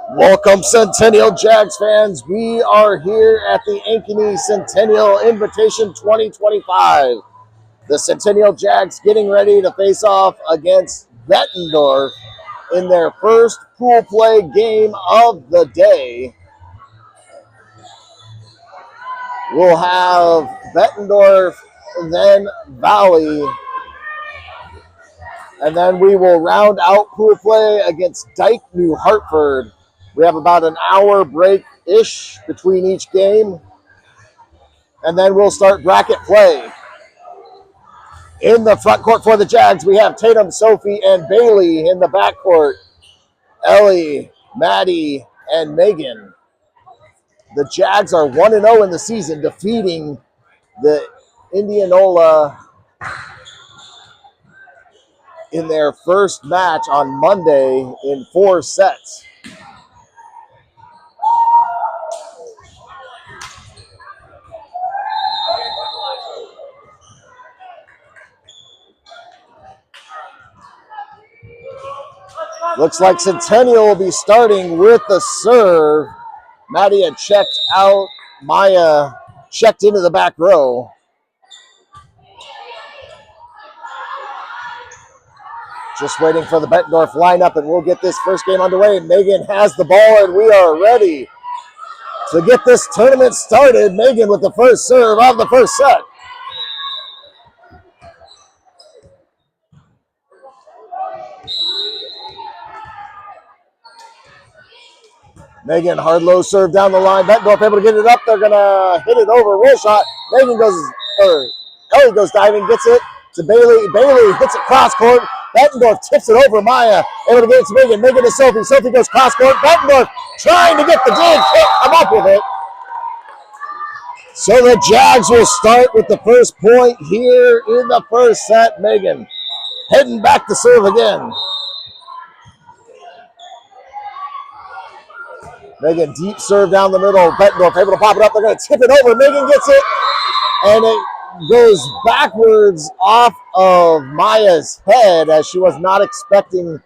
Welcome, Centennial Jags fans. We are here at the Ankeny Centennial Invitation 2025. The Centennial Jags getting ready to face off against Bettendorf in their first pool play game of the day. We'll have Bettendorf, then Valley, and then we will round out pool play against Dyke New Hartford. We have about an hour break-ish between each game, and then we'll start bracket play. In the front court for the Jags, we have Tatum, Sophie, and Bailey. In the back court, Ellie, Maddie, and Megan. The Jags are 1-0 in the season, defeating the Indianola in their first match on Monday in 4 sets. Looks like Centennial will be starting with the serve. Maddie had checked out. Maya checked into the back row. Just waiting for the Bettendorf lineup, and we'll get this first game underway. Megan has the ball, and we are ready to get this tournament started. Megan with the first serve of the first set. Megan, hard low serve down the line. Bettendorf able to get it up. They're going to hit it over. Roll shot. Ellie goes diving, gets it to Bailey. Bailey hits it cross court. Bettendorf tips it over. Maya able to get it to Megan. Megan to Sophie. Sophie goes cross court. Bettendorf trying to get the dig. Can't come up with it. So the Jags will start with the first point here in the first set. Megan heading back to serve again. Megan, deep serve down the middle. Bettendorf able to pop it up. They're going to tip it over. Megan gets it, and it goes backwards off of Maya's head as she was not expecting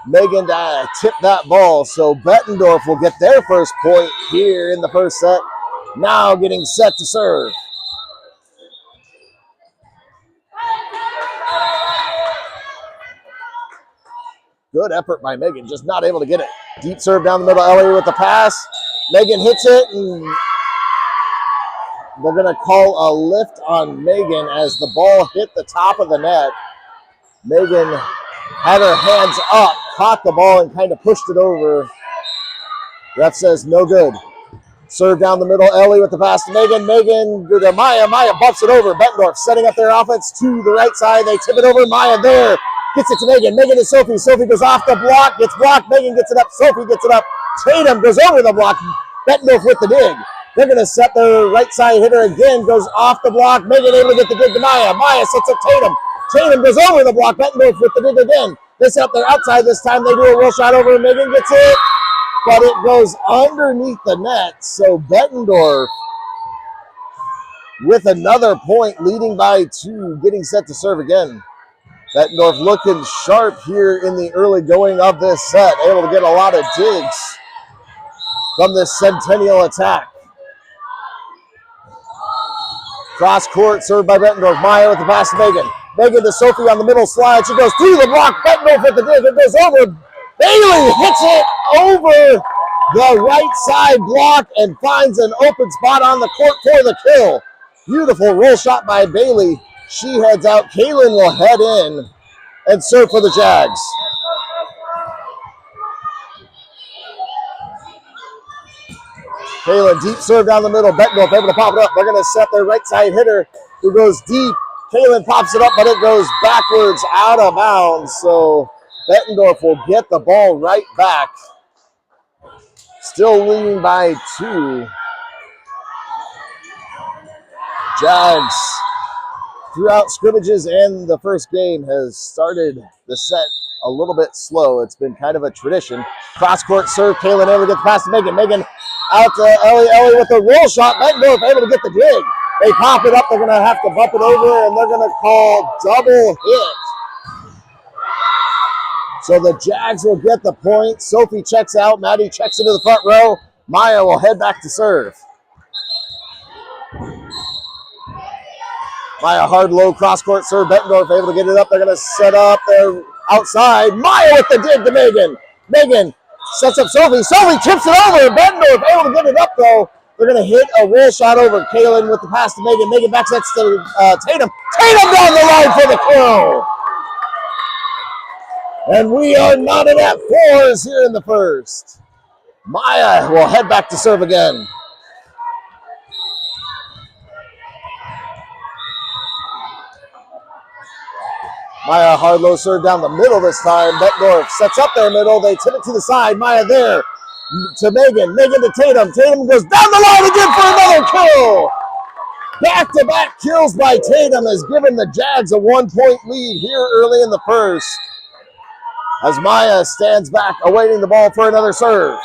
Megan to tip that ball. So Bettendorf will get their first point here in the first set. Now getting set to serve. Good effort by Megan, just not able to get it. Deep serve down the middle, Ellie with the pass. Megan hits it, and they're going to call a lift on Megan as the ball hit the top of the net. Megan had her hands up, caught the ball, and kind of pushed it over. Ref says no good. Serve down the middle, Ellie with the pass to Megan. Megan to Maya. Maya buffs it over. Bettendorf setting up their offense to the right side. They tip it over. Maya there. Gets it to Megan. Megan to Sophie. Sophie goes off the block. Gets blocked. Megan gets it up. Sophie gets it up. Tatum goes over the block. Bettendorf with the dig. They're going to set their right side hitter again. Goes off the block. Megan able to get the dig to Maya. Maya sets up Tatum. Tatum goes over the block. Bettendorf with the dig again. They set up their outside this time. They do a roll shot over. Megan gets it, but it goes underneath the net. So Bettendorf with another point, leading by 2, getting set to serve again. Bettendorf looking sharp here in the early going of this set, able to get a lot of digs from this Centennial attack. Cross court, served by Bettendorf. Maya with the pass to Megan. Megan to Sophie on the middle slide. She goes through the block. Bettendorf with the dig. It goes over. Bailey hits it over the right side block and finds an open spot on the court for the kill. Beautiful roll shot by Bailey. She heads out. Kaylin will head in and serve for the Jags. Kaylin, deep serve down the middle. Bettendorf able to pop it up. They're going to set their right side hitter who goes deep. Kaylin pops it up, but it goes backwards out of bounds. So Bettendorf will get the ball right back. Still leading by 2. Jags, throughout scrimmages and the first game, has started the set a little bit slow. It's been kind of a tradition. Cross-court serve. Kaylin able to get the pass to Megan. Megan out to Ellie. Ellie with a roll shot. Bettendorf able to get the dig. They pop it up. They're going to have to bump it over, and they're going to call double hit. So the Jags will get the point. Sophie checks out. Maddie checks into the front row. Maya will head back to serve. Maya hard low cross-court serve. Bettendorf able to get it up. They're going to set up their outside. Maya with the dig to Megan. Megan sets up Sophie. Sophie tips it over. Bettendorf able to get it up, though. They're going to hit a roll shot over. Kaylin with the pass to Megan. Megan back sets to Tatum. Tatum down the line for the kill. And we are knotted at 4s here in the first. Maya will head back to serve again. Maya hard low serve down the middle this time. Bettendorf sets up their middle. They tip it to the side. Maya there to Megan. Megan to Tatum. Tatum goes down the line again for another kill. Back-to-back kills by Tatum has given the Jags a 1-point lead here early in the first. As Maya stands back awaiting the ball for another serve.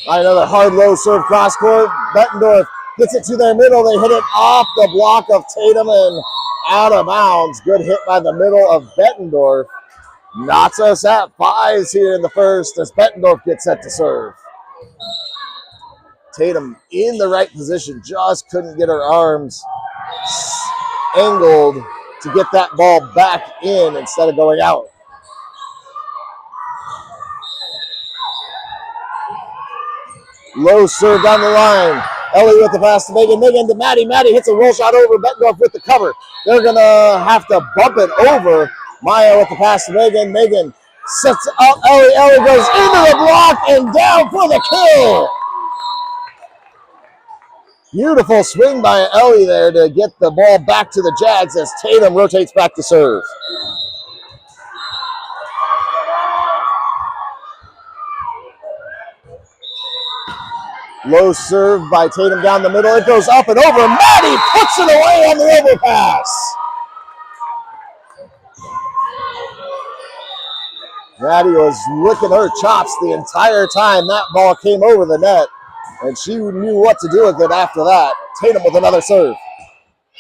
Another hard low serve cross court. Bettendorf gets it to their middle. They hit it off the block of Tatum and out of bounds. Good hit by the middle of Bettendorf. Knots us at 5s here in the first as Bettendorf gets set to serve. Tatum in the right position, just couldn't get her arms angled to get that ball back in instead of going out. Low serve down the line. Ellie with the pass to Megan. Megan to Maddie. Maddie hits a roll shot over. Bettendorf with the cover. They're going to have to bump it over. Maya with the pass to Megan. Megan sets up Ellie. Ellie goes into the block and down for the kill. Beautiful swing by Ellie there to get the ball back to the Jags as Tatum rotates back to serve. Low serve by Tatum down the middle. It goes up and over. Maddie puts it away on the overpass. Maddie was licking her chops the entire time that ball came over the net, and she knew what to do with it after that. Tatum with another serve.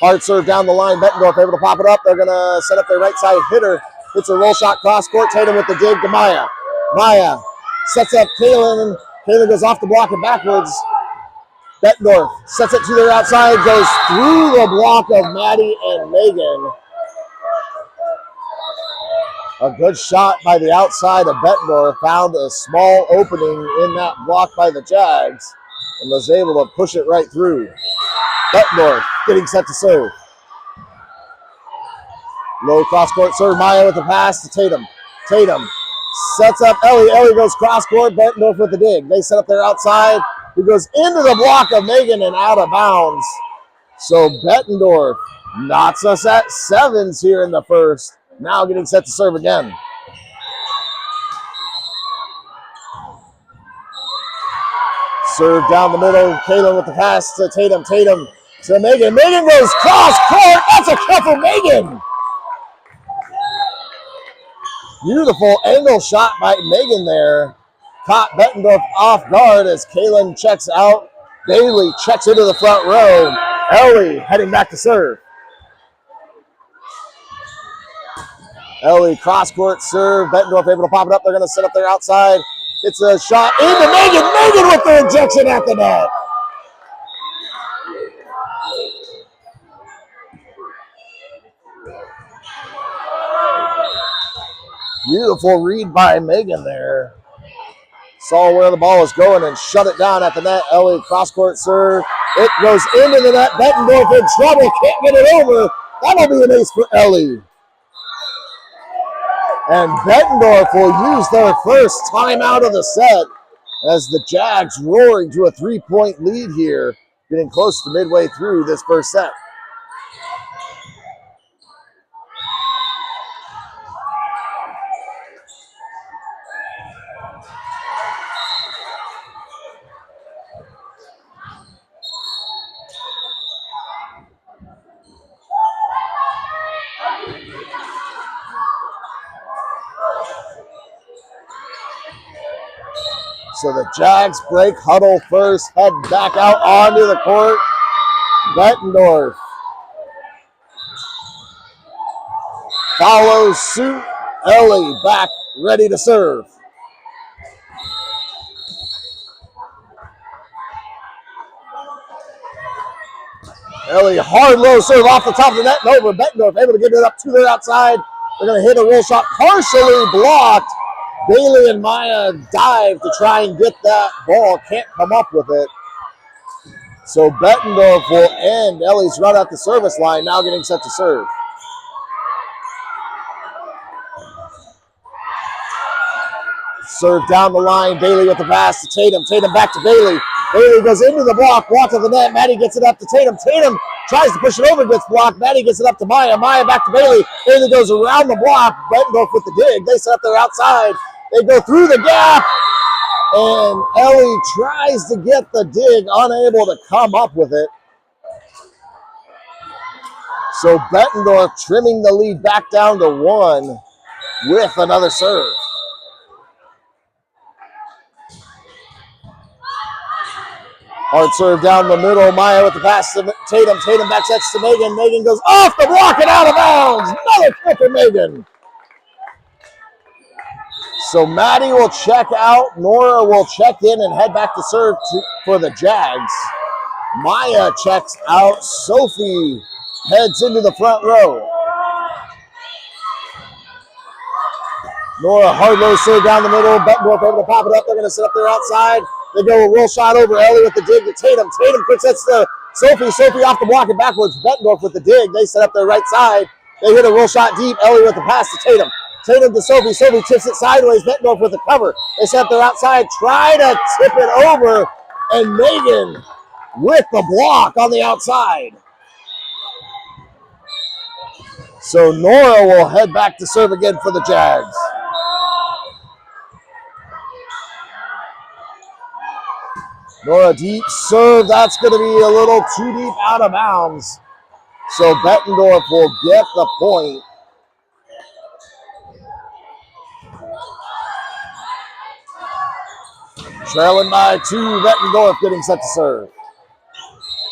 Hard serve down the line. Bettendorf able to pop it up. They're going to set up their right side hitter. Hits a roll shot cross court. Tatum with the dig to Maya. Maya sets up Kaylin. Kaylin goes off the block and backwards. Bettendorf sets it to their outside. Goes through the block of Maddie and Megan. A good shot by the outside of Bettendorf. Found a small opening in that block by the Jags and was able to push it right through. Bettendorf getting set to serve. Low cross-court serve. Maya with the pass to Tatum. Tatum sets up Ellie. Ellie goes cross-court. Bettendorf with the dig. They set up their outside. He goes into the block of Megan and out of bounds. So Bettendorf knots us at 7s here in the first. Now getting set to serve again. Serve down the middle. Kaylin with the pass to Tatum. Tatum to Megan. Megan goes cross-court. That's a kill for Megan. Beautiful angle shot by Megan there. Caught Bettendorf off guard as Kaylin checks out. Bailey checks into the front row. Ellie heading back to serve. Ellie cross-court serve. Bettendorf able to pop it up. They're going to set up their outside. It's a shot into Megan. Megan with the rejection at the net. Beautiful read by Megan there. Saw where the ball was going and shut it down at the net. Ellie cross-court serve. It goes into the net. Bettendorf in trouble. Can't get it over. That'll be an ace for Ellie. And Bettendorf will use their first timeout of the set as the Jags roaring to a 3-point lead here, getting close to midway through this first set. So the Jags break huddle first, head back out onto the court. Bettendorf follows suit. Ellie back, ready to serve. Ellie, hard low serve off the top of the net and over. Bettendorf able to get it up to their outside. They're going to hit a roll shot, partially blocked. Bailey and Maya dive to try and get that ball. Can't come up with it. So Bettendorf will end Ellie's run at the service line, now getting set to serve. Serve down the line. Bailey with the pass to Tatum. Tatum back to Bailey. Bailey goes into the block to the net. Maddie gets it up to Tatum. Tatum tries to push it over, gets blocked. Maddie gets it up to Maya. Maya back to Bailey. Bailey goes around the block. Bettendorf with the dig. They set up their outside. They go through the gap. And Ellie tries to get the dig, unable to come up with it. So Bettendorf trimming the lead back down to 1 with another serve. Hard serve down the middle. Maya with the pass to Tatum. Tatum back sets to Megan. Megan goes off the block and out of bounds. Another kick for Megan. So Maddie will check out. Nora will check in and head back to serve for the Jags. Maya checks out. Sophie heads into the front row. Nora hard low serve down the middle. Bettendorf able to pop it up. They're going to set up their outside. They go a roll shot over. Ellie with the dig to Tatum. Tatum quick sets to Sophie. Sophie off the block and backwards. Bettendorf with the dig. They set up their right side. They hit a roll shot deep. Ellie with the pass to Tatum. Tatum to Sophie. Sophie tips it sideways. Bettendorf with the cover. They set up their outside. Try to tip it over. And Megan with the block on the outside. So Nora will head back to serve again for the Jags. Nora deep serve. That's going to be a little too deep out of bounds. So Bettendorf will get the point. Trailing by 2. Bettendorf getting set to serve.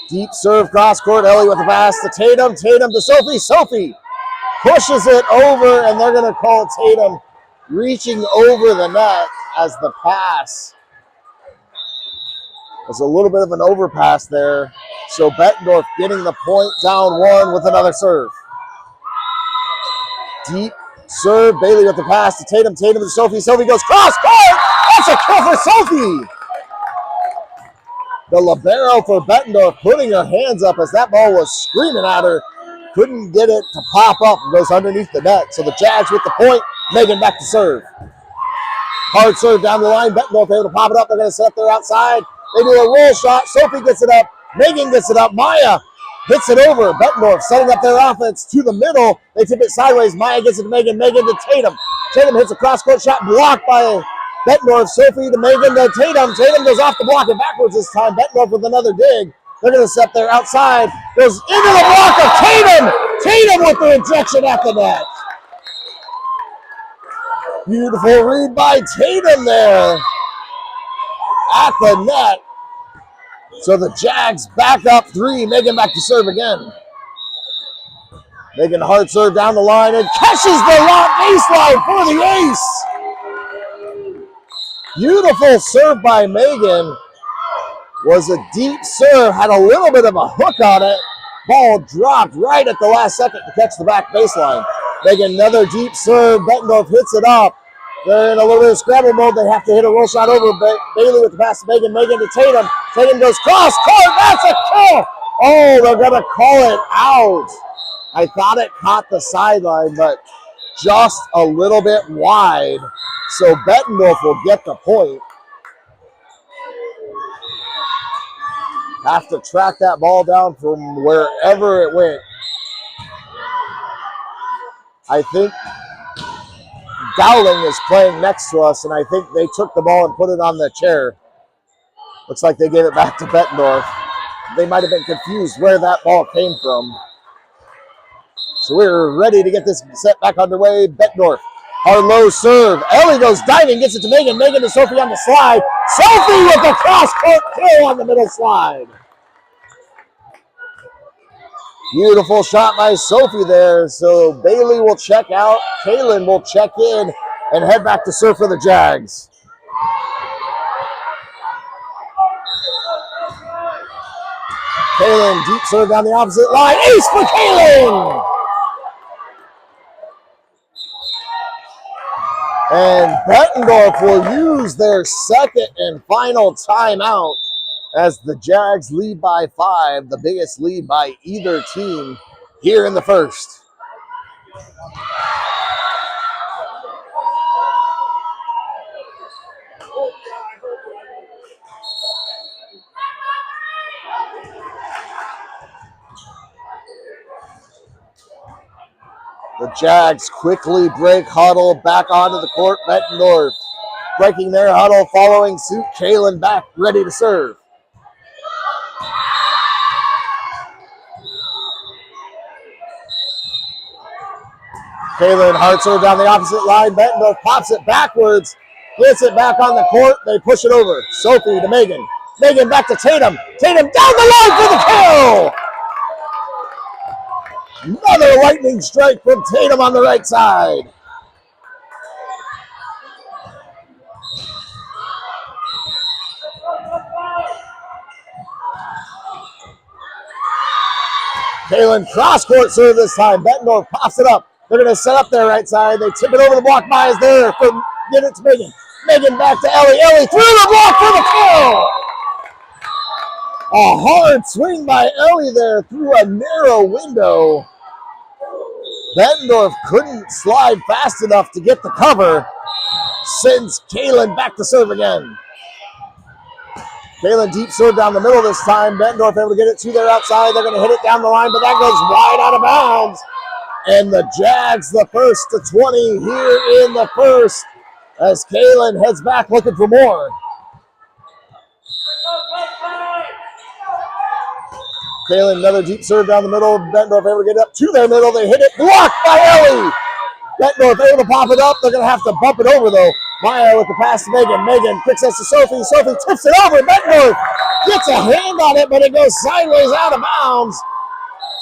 Deep serve cross court. Ellie with the pass to Tatum. Tatum to Sophie. Sophie pushes it over, and they're going to call Tatum reaching over the net as the pass. There's a little bit of an overpass there. So Bettendorf getting the point, down 1 with another serve. Deep serve. Bailey with the pass to Tatum. Tatum to Sophie. Sophie goes cross court. That's a kill for Sophie. The libero for Bettendorf putting her hands up as that ball was screaming at her. Couldn't get it to pop up and goes underneath the net. So the Jags with the point. Megan back to serve. Hard serve down the line. Bettendorf able to pop it up. They're going to set up their outside. They do a roll shot. Sophie gets it up. Megan gets it up. Maya hits it over. Bettendorf setting up their offense to the middle. They tip it sideways. Maya gets it to Megan. Megan to Tatum. Tatum hits a cross-court shot blocked by Bettendorf. Sophie to Megan to Tatum. Tatum goes off the block and backwards this time. Bettendorf with another dig. They're going to set their outside. Goes into the block of Tatum. Tatum with the rejection at the net. Beautiful read by Tatum there at the net. So the Jags back up 3. Megan back to serve again. Megan hard serve down the line and catches the long baseline for the ace. Beautiful serve by Megan. Was a deep serve, had a little bit of a hook on it, Ball dropped right at the last second to catch the back baseline. Megan, another deep serve. Bettendorf hits it up. They're in a little bit of scramble mode. They have to hit a roll shot over. Bailey with the pass to Megan. Megan to Tatum. Tatum goes cross court. That's a kill. Oh, they're going to call it out. I thought it caught the sideline, but just a little bit wide. So Bettendorf will get the point. Have to track that ball down from wherever it went. I think Dowling is playing next to us, and I think they took the ball and put it on the chair. Looks like they gave it back to Bettendorf. They might have been confused where that ball came from. So we're ready to get this set back underway. Bettendorf, hard low serve. Ellie goes diving, gets it to Megan. Megan to Sophie on the slide. Sophie with the cross-court kill on the middle slide. Beautiful shot by Sophie there. So Bailey will check out. Kaylin will check in and head back to serve for the Jags. Kaylin, deep serve down the opposite line. Ace for Kaylin! And Bettendorf will use their second and final timeout as the Jags lead by 5, the biggest lead by either team here in the first. The Jags quickly break huddle back onto the court. Bettendorf breaking their huddle, following suit. Kaylin back, ready to serve. Kaylin hard serve down the opposite line. Bettendorf pops it backwards, gets it back on the court. They push it over. Sophie to Megan. Megan back to Tatum. Tatum down the line for the kill. Another lightning strike from Tatum on the right side. Kaylin cross-court serve this time. Bettendorf pops it up. They're going to set up their right side. They tip it over the block. Maya's there. Get it to Megan. Megan back to Ellie. Ellie through the block for the kill. A hard swing by Ellie there through a narrow window. Bettendorf couldn't slide fast enough to get the cover. Sends Kaylin back to serve again. Kaylin deep serve down the middle this time. Bettendorf able to get it to their outside. They're going to hit it down the line, but that goes wide out of bounds. And the Jags, the first to 20 here in the first, as Kaylin heads back looking for more. Kaylin, another deep serve down the middle. Bettendorf able to get up to their middle. They hit it, blocked by Ellie. Bettendorf able to pop it up. They're going to have to bump it over, though. Maya with the pass to Megan. Megan quick sets to Sophie. Sophie tips it over. Bettendorf gets a hand on it, but it goes sideways out of bounds.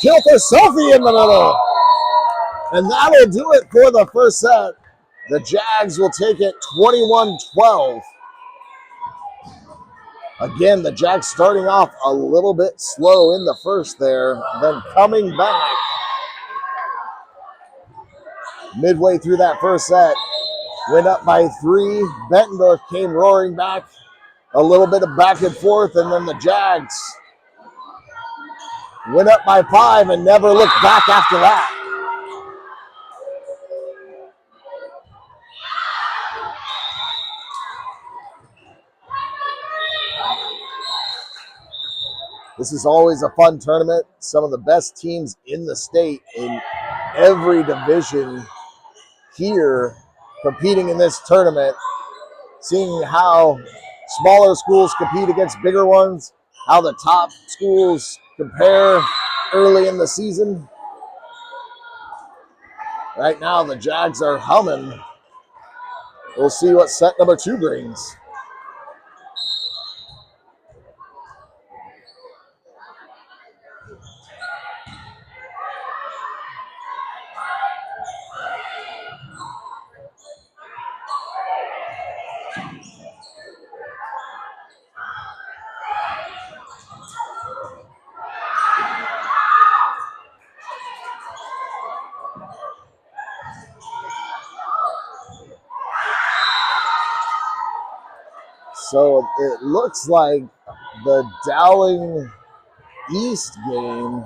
Kill for Sophie in the middle. And that'll do it for the first set. The Jags will take it 21-12. Again, the Jags starting off a little bit slow in the first there, then coming back midway through that first set. Went up by 3. Bettendorf came roaring back. A little bit of back and forth, and then the Jags went up by 5 and never looked back after that. This is always a fun tournament. Some of the best teams in the state in every division here competing in this tournament. Seeing how smaller schools compete against bigger ones, how the top schools compare early in the season. Right now, the Jags are humming. We'll see what set number 2 brings. So it looks like the Dowling East game,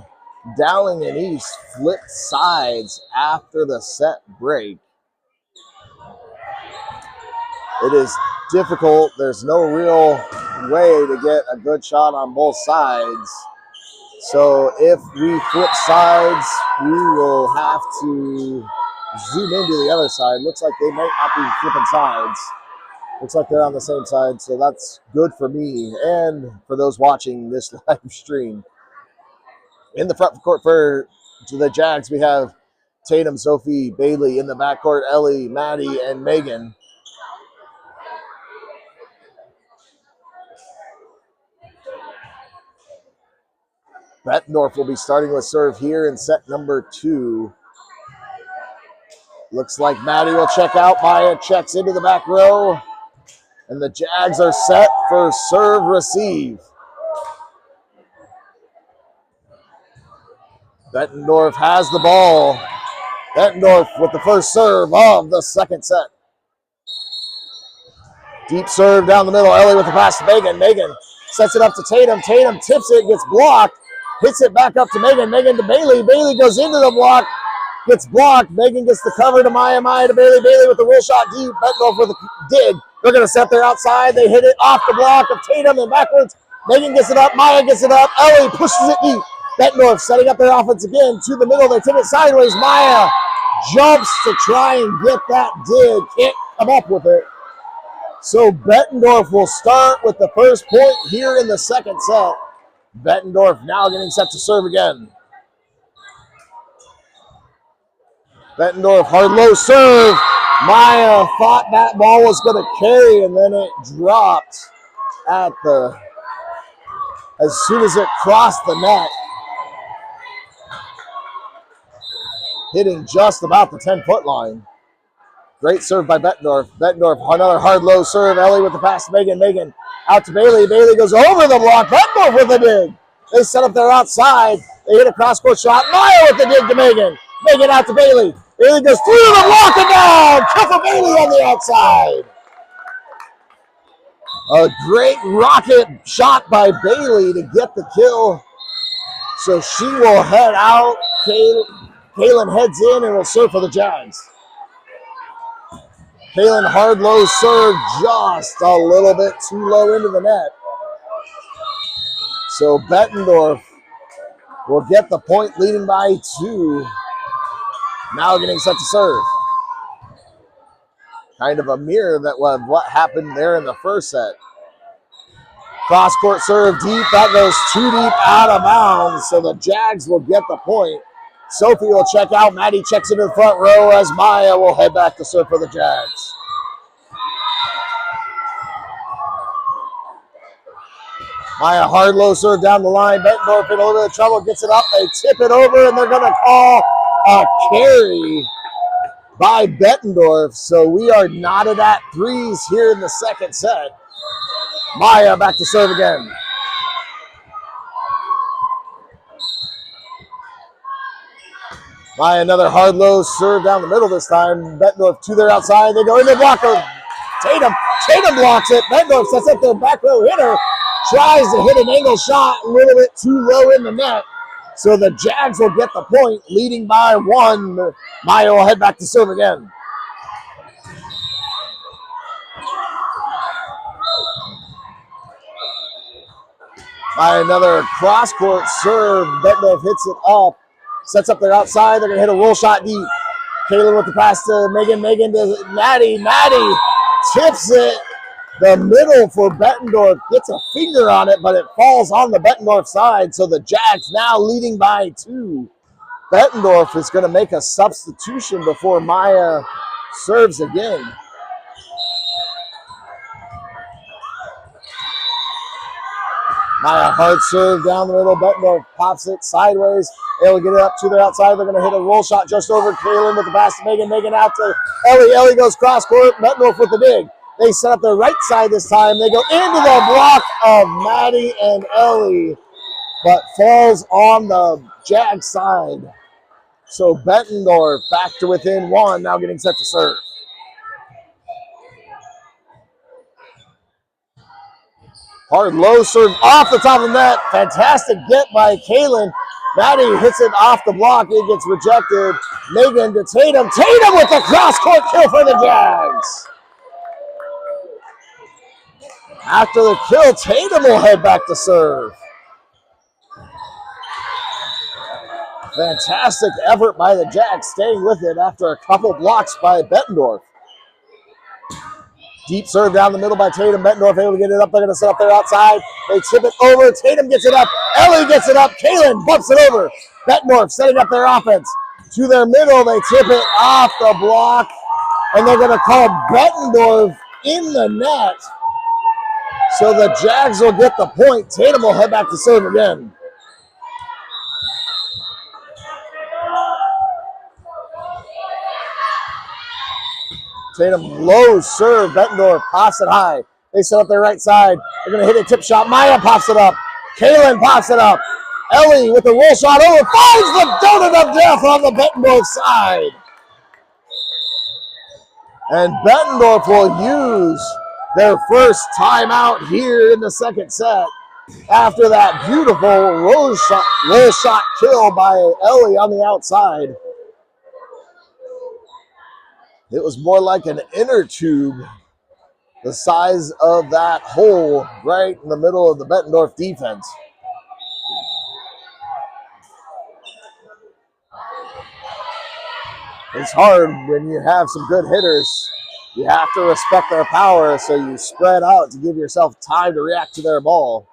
Dowling and East flipped sides after the set break. It is difficult. There's no real way to get a good shot on both sides. So if we flip sides, we will have to zoom into the other side. Looks like they might not be flipping sides. Looks like they're on the same side, so that's good for me and for those watching this live stream. In the front court for the Jags, we have Tatum, Sophie, Bailey. In the backcourt, Ellie, Maddie, and Megan. Bettendorf will be starting with serve here in set number 2. Looks like Maddie will check out. Maya checks into the back row. And the Jags are set for serve receive. Bettendorf has the ball. Bettendorf with the first serve of the second set. Deep serve down the middle. Ellie with the pass to Megan. Megan sets it up to Tatum. Tatum tips it, gets blocked. Hits it back up to Megan. Megan to Bailey. Bailey goes into the block. Gets blocked. Megan gets the cover to Maya. Maya to Bailey. Bailey with the roll shot deep. Bettendorf with a dig. They're going to set there outside. They hit it off the block of Tatum and backwards. Megan gets it up. Maya gets it up. Ellie pushes it deep. Bettendorf setting up their offense again to the middle. They tip it sideways. Maya jumps to try and get that dig. Can't come up with it. So Bettendorf will start with the first point here in the second set. Bettendorf now getting set to serve again. Bettendorf, hard low serve. Maya thought that ball was going to carry, and then it dropped at as soon as it crossed the net. Hitting just about the 10-foot line. Great serve by Bettendorf. Bettendorf, another hard low serve. Ellie with the pass to Megan. Megan out to Bailey. Bailey goes over the block. Bettendorf with the dig. They set up their outside. They hit a cross-court shot. Maya with the dig to Megan. Megan out to Bailey. Bailey goes through the block and down. Kill for Bailey on the outside. A great rocket shot by Bailey to get the kill. So she will head out. Kaylin heads in and will serve for the Jags. Kaylin hard low serve, just a little bit too low into the net. So Bettendorf will get the point, leading by 2. Now getting set to serve. Kind of a mirror that was what happened there in the first set. Cross court serve deep, that goes too deep out of bounds, so the Jags will get the point. Sophie will check out. Maddie checks into the front row as Maya will head back to serve for the Jags. Maya hard low serve down the line. Bettendorf in a little bit of trouble, gets it up. They tip it over, and they're going to call a carry by Bettendorf. So we are knotted at 3s here in the second set. Maya back to serve again. Maya another hard low serve down the middle this time. Bettendorf to their outside. They go into the block of Tatum. Tatum blocks it. Bettendorf sets up their back row hitter. Tries to hit an angle shot, a little bit too low in the net. So the Jags will get the point, leading by 1. Maya will head back to serve again. By another cross-court serve. Bettendorf hits it up. Sets up their outside. They're going to hit a roll shot deep. Kaylin with the pass to Megan. Megan to Maddie. Maddie tips it. The middle for Bettendorf gets a finger on it, but it falls on the Bettendorf side. So the Jags now leading by 2. Bettendorf is going to make a substitution before Maya serves again. Maya hard serve down the middle. Bettendorf pops it sideways. They'll get it up to their outside. They're going to hit a roll shot just over Kaylin with the pass to Megan. Megan out to Ellie. Ellie goes cross court. Bettendorf with the dig. They set up their right side this time. They go into the block of Maddie and Ellie, but falls on the Jag side. So Bettendorf back to within 1, now getting set to serve. Hard low serve off the top of the net. Fantastic get by Kaylin. Maddie hits it off the block. It gets rejected. Megan to Tatum. Tatum with the cross-court kill for the Jags. After the kill, Tatum will head back to serve. Fantastic effort by the Jags, staying with it after a couple blocks by Bettendorf. Deep serve down the middle by Tatum. Bettendorf able to get it up. They're going to set up there outside. They tip it over. Tatum gets it up. Ellie gets it up. Kaylin bumps it over. Bettendorf setting up their offense. To their middle, they tip it off the block. And they're going to call Bettendorf in the net. So the Jags will get the point. Tatum will head back to serve again. Tatum low serve. Bettendorf pops it high. They set up their right side. They're going to hit a tip shot. Maya pops it up. Kaylin pops it up. Ellie with the roll shot over. Finds the donut of death on the Bettendorf side. And Bettendorf will use their first timeout here in the second set after that beautiful roll shot kill by Ellie on the outside. It was more like an inner tube, the size of that hole right in the middle of the Bettendorf defense. It's hard when you have some good hitters. You have to respect their power, so you spread out to give yourself time to react to their ball.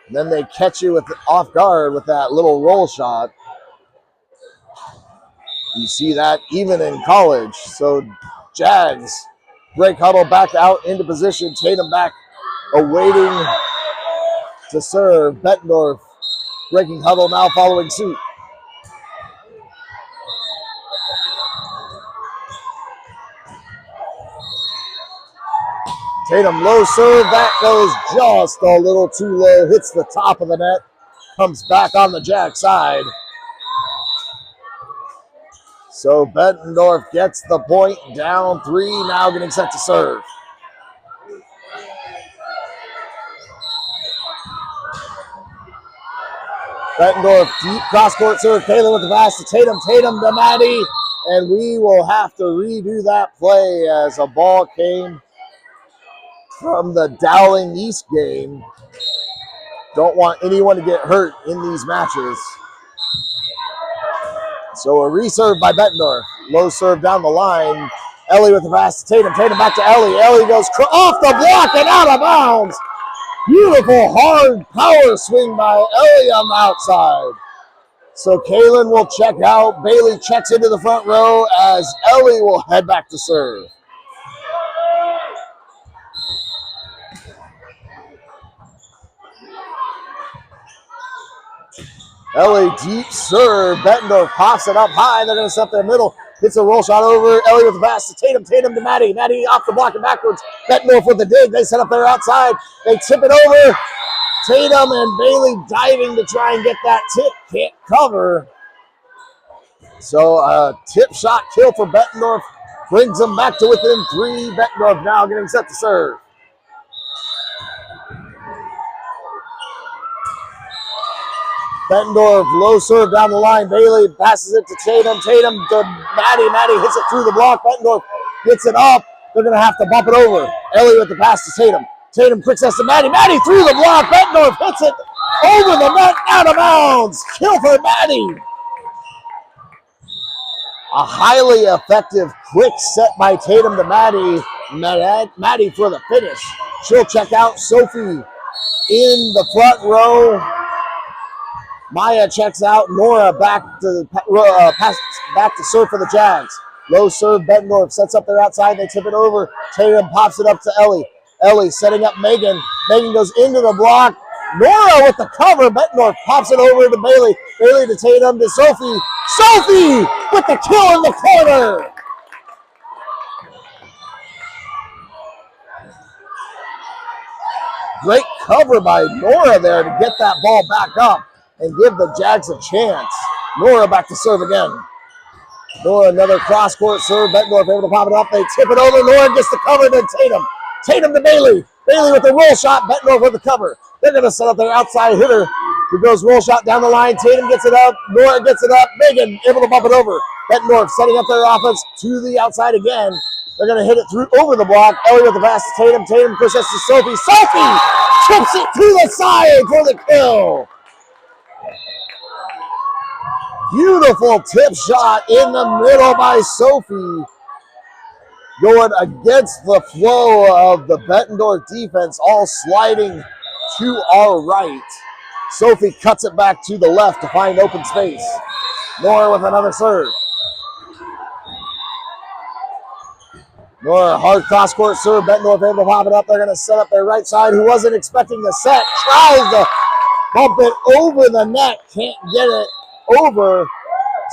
And then they catch you off guard with that little roll shot. You see that even in college. So Jags break huddle back out into position. Tatum back awaiting to serve. Bettendorf breaking huddle now following suit. Tatum low serve. That goes just a little too low. Hits the top of the net. Comes back on the Jag side. So Bettendorf gets the point, down 3, now getting set to serve. Bettendorf, deep cross-court serve. Kaylin with the pass to Tatum. Tatum to Maddie. And we will have to redo that play as a ball came from the Dowling East game. Don't want anyone to get hurt in these matches. So a reserve by Bettendorf. Low serve down the line. Ellie with the pass to Tatum. Tatum back to Ellie. Ellie goes off the block and out of bounds. Beautiful hard power swing by Ellie on the outside. So Kaylin will check out. Bailey checks into the front row as Ellie will head back to serve. Ellie deep serve. Bettendorf pops it up high. They're going to set their middle. Hits a roll shot over. Ellie with the pass to Tatum. Tatum to Maddie. Maddie off the block and backwards. Bettendorf with the dig. They set up their outside. They tip it over. Tatum and Bailey diving to try and get that tip. Can't cover. So a tip shot kill for Bettendorf. Brings them back to within 3. Bettendorf now getting set to serve. Bettendorf, low serve down the line. Bailey passes it to Tatum. Tatum to Maddie. Maddie hits it through the block. Bettendorf gets it up. They're going to have to bump it over. Ellie with the pass to Tatum. Tatum quick sets to Maddie. Maddie through the block. Bettendorf hits it over the net, out of bounds. Kill for Maddie. A highly effective quick set by Tatum to Maddie. Maddie for the finish. She'll check out. Sophie in the front row. Maya checks out. Nora back to back to serve for the Jags. Low serve. Bettendorf sets up their outside. They tip it over. Tatum pops it up to Ellie. Ellie setting up Megan. Megan goes into the block. Nora with the cover. Bettendorf pops it over to Bailey. Bailey to Tatum to Sophie. Sophie with the kill in the corner. Great cover by Nora there to get that ball back up and give the Jags a chance. Nora back to serve again. Nora, another cross-court serve. Bettendorf able to pop it up. They tip it over. Nora gets the cover to Tatum. Tatum to Bailey. Bailey with the roll shot. Bettendorf with the cover. They're going to set up their outside hitter who goes roll shot down the line. Tatum gets it up. Nora gets it up. Megan able to bump it over. Bettendorf setting up their offense to the outside again. They're going to hit it through over the block. Ellie with the pass to Tatum. Tatum pushes to Sophie. Sophie tips it to the side for the kill. Beautiful tip shot in the middle by Sophie. Going against the flow of the Bettendorf defense, all sliding to our right. Sophie cuts it back to the left to find open space. Nora with another serve. Nora, hard cross-court serve. Bettendorf able to pop it up. They're going to set up their right side. Who wasn't expecting the set. Tries to bump it over the net. Can't get it over.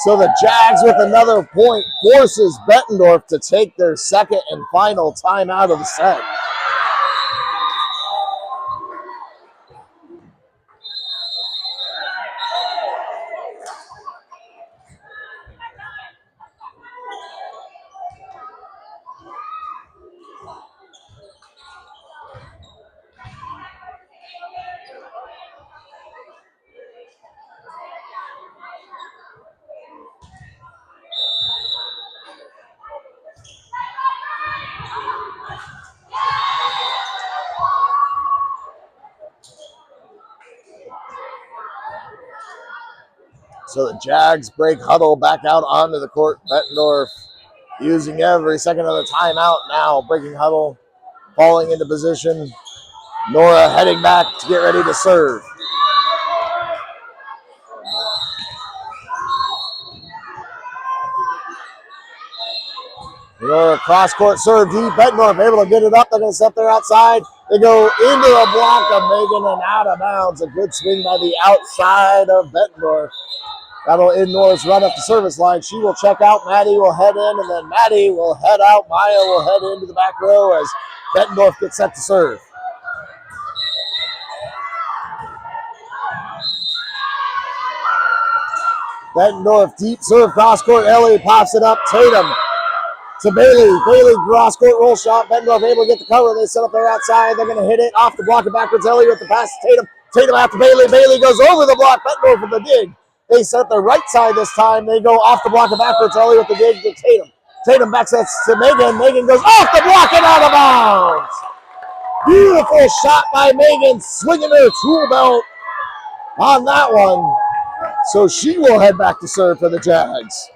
So the Jags with another point forces Bettendorf to take their second and final timeout of the set. So the Jags break huddle back out onto the court. Bettendorf using every second of the timeout now. Breaking huddle, falling into position. Nora heading back to get ready to serve. Nora cross-court serve deep. Bettendorf able to get it up. They're going to set there outside. They go into the block of Megan and out of bounds. A good swing by the outside of Bettendorf. That'll end Nora's run up the service line. She will check out. Maddie will head in, and then Maddie will head out. Maya will head into the back row as Bettendorf gets set to serve. Bettendorf deep serve cross court. Ellie pops it up. Tatum to Bailey. Bailey cross court roll shot. Bettendorf able to get the cover. They set up there outside. They're going to hit it off the block and backwards. Ellie with the pass to Tatum. Tatum after Bailey. Bailey goes over the block. Bettendorf with the dig. They set the right side this time. They go off the block and backwards. Ellie with the dig to Tatum. Tatum back sets to Megan. Megan goes off the block and out of bounds. Beautiful shot by Megan, swinging her tool belt on that one. So she will head back to serve for the Jags.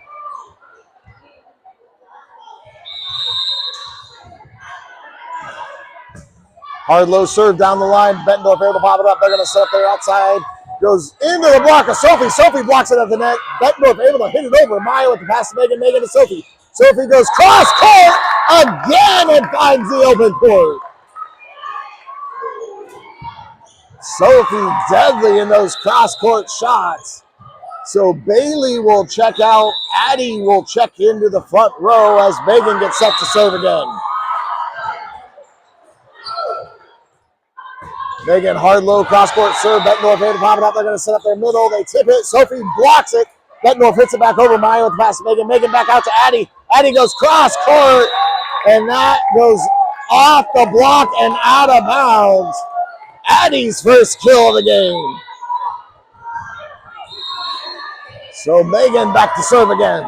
Hard low serve down the line. Bettendorf able to pop it up. They're going to set up there outside. Goes into the block of Sophie. Sophie blocks it at the net. Bettendorf able to hit it over. Maya with the pass to Megan. Megan to Sophie. Sophie goes cross court again and finds the open court. Sophie deadly in those cross court shots. So Bailey will check out. Addie will check into the front row as Megan gets set to serve again. Megan, hard low cross-court serve. Bettendorf able to pop it up. They're going to set up their middle. They tip it. Sophie blocks it. Bettendorf hits it back over. Maya with the pass to Megan. Megan back out to Addie. Addie goes cross-court, and that goes off the block and out of bounds. Addie's first kill of the game. So Megan back to serve again.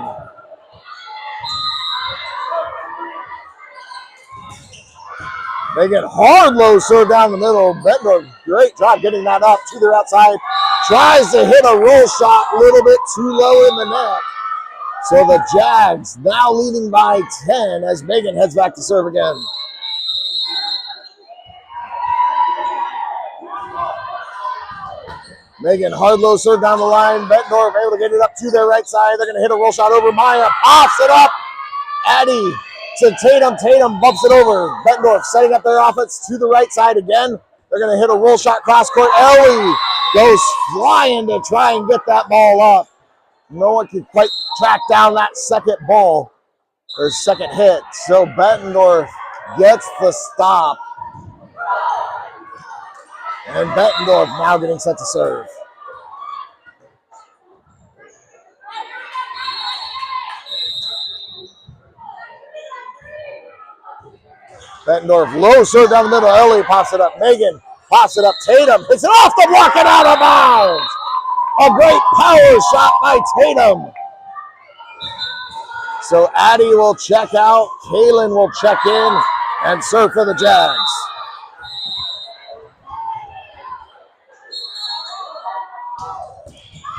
Megan, hard low serve down the middle. Bettendorf, great job getting that up to their outside. Tries to hit a roll shot a little bit too low in the net. So the Jags now leading by 10 as Megan heads back to serve again. Megan, hard low serve down the line. Bettendorf able to get it up to their right side. They're going to hit a roll shot over. Maya pops it up. Addie to Tatum. Tatum bumps it over. Bettendorf setting up their offense to the right side again. They're going to hit a roll shot cross court. Ellie goes flying to try and get that ball up. No one can quite track down that second ball or second hit. So Bettendorf gets the stop. And Bettendorf now getting set to serve. Bettendorf, low serve down the middle. Ellie pops it up. Megan pops it up. Tatum hits it off the block and out of bounds. A great power shot by Tatum. So Addie will check out. Kaylin will check in and serve for the Jags.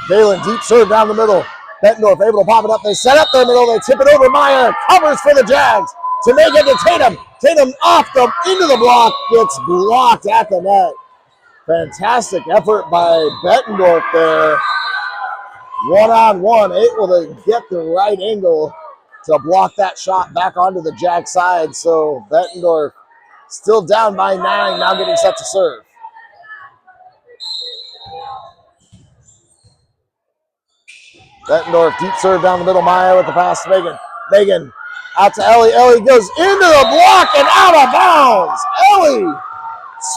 Kaylin, deep serve down the middle. Bettendorf able to pop it up. They set up their middle. They tip it over. Meyer covers for the Jags. To make it to Tatum. Tatum off the into the block. Gets blocked at the net. Fantastic effort by Bettendorf there. One-on-one, able to get the right angle to block that shot back onto the Jag side. So Bettendorf still down by 9, now getting set to serve. Bettendorf, deep serve down the middle. Maya with the pass to Megan. Megan out to Ellie. Ellie goes into the block and out of bounds. Ellie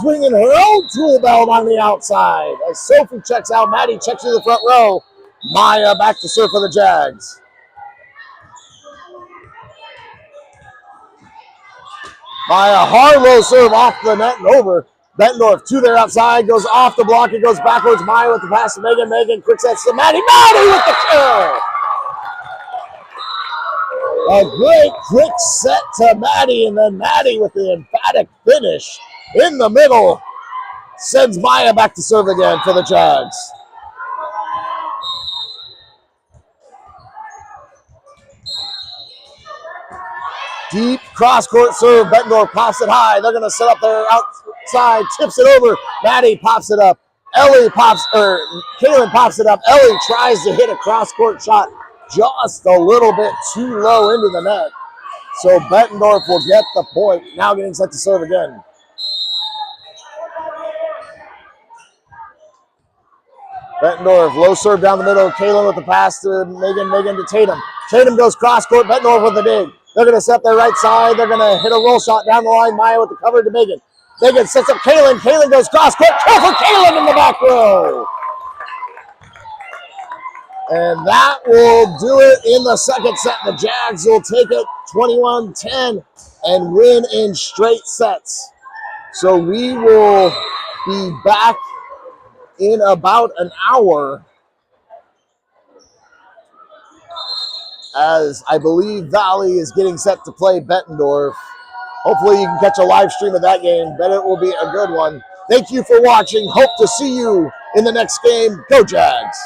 swinging her own tool belt on the outside. As Sophie checks out, Maddie checks to the front row. Maya back to serve for the Jags. Maya, hard low serve off the net and over. Bettendorf to their outside, goes off the block, it goes backwards. Maya with the pass to Megan. Megan quick sets to Maddie. Maddie with the kill! A great quick set to Maddie, and then Maddie with the emphatic finish in the middle sends Maya back to serve again for the Jags. Deep cross-court serve. Bettendorf pops it high. They're going to set up their outside. Tips it over. Maddie pops it up. Kaylin pops it up. Ellie tries to hit a cross-court shot just a little bit too low into the net. So Bettendorf will get the point. Now getting set to serve again. Bettendorf, low serve down the middle. Kaylin with the pass to Megan. Megan to Tatum. Tatum goes cross-court. Bettendorf with the dig. They're going to set their right side. They're going to hit a roll shot down the line. Maya with the cover to Megan. Megan sets up Kaylin. Kaylin goes cross-court. Kill for Kaylin in the back row. And that will do it in the second set. The Jags will take it 21-10 and win in straight sets. So we will be back in about an hour, as I believe Valley is getting set to play Bettendorf. Hopefully you can catch a live stream of that game. Bet it will be a good one. Thank you for watching. Hope to see you in the next game. Go Jags!